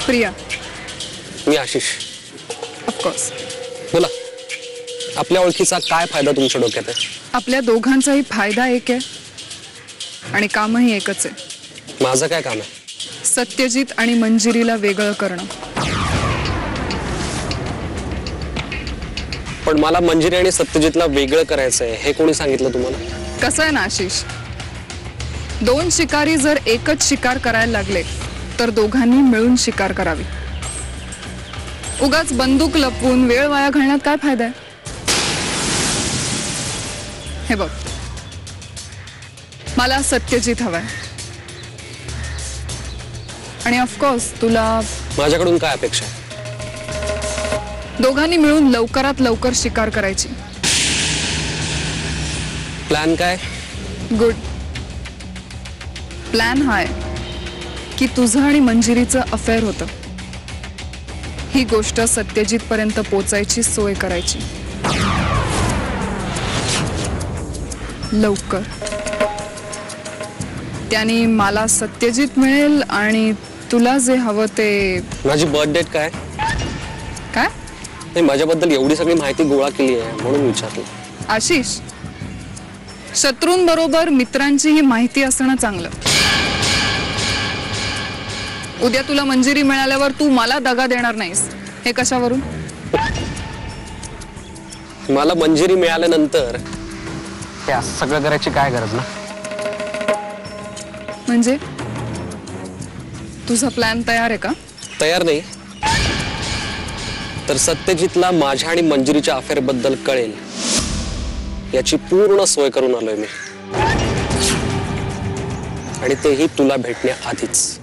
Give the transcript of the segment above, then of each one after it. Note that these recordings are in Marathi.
प्रिया. मी आशिष. ऑफकोर्स. बोला, आपल्या ओळखीचा काय फायदा तुमच्या डोक्यात आहे? आपल्या दोघांचाही फायदा एक आहे आणि कामही एकच आहे. माझं काय काम आहे? सत्यजित आणि मंजिरीला वेगळं करणं. पण मला मंजिरी आणि सत्यजितला वेगळं करायचंय हे कोणी सांगितलं तुम्हाला? कसं आहे ना आशिष, दोन शिकारी जर एकच शिकार करायला लागले तर दोघांनी मिळून शिकार करावी. उगाच बंदूक लपवून वेळ वाया घालण्यात काय फायदा आहे? हे बघ, मला सत्यजित हवाय आणि ऑफकोर्स तुला. माझ्याकडून काय अपेक्षा आहे? दोघांनी मिळून लवकरात लवकर शिकार करायची. प्लॅन काय? गुड. प्लॅन हा आहे की तुझं आणि मंजिरीचं अफेअर होतं. ही गोष्ट सत्यजित पर्यंत पोचायची सोय करायची लवकर. त्याने मला सत्यजित मिळेल आणि तुला जे हवं ते. माझी बर्थ डेट काय? काय? नाही, माझ्याबद्दल एवढी सगळी माहिती गोळा केली आहे म्हणून विचारलं. आशिष, शत्रूंबरोबर मित्रांची ही माहिती असणं चांगलं. उद्या तुला मंजिरी मिळाल्यावर तू मला दगा देणार नाहीस हे कशावरून? मला मंजिरी मिळाल्यानंतर हे असं सगळं करायची काय गरज ना? म्हणजे तुझा प्लॅन तयार आहे का? तयार नाही, तर सत्यजितला माझ्या आणि मंजिरीच्या अफेअर बद्दल कळेल याची पूर्ण सोय करून आलोय मी, आणि तेही तुला भेटण्याआधीच.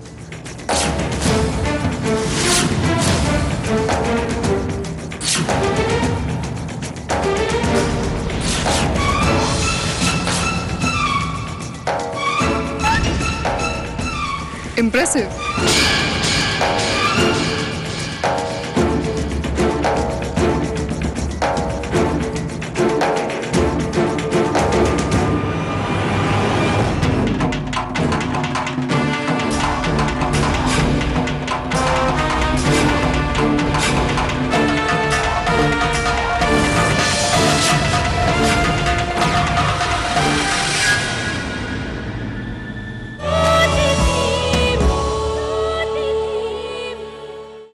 इम्प्रेसिव्ह.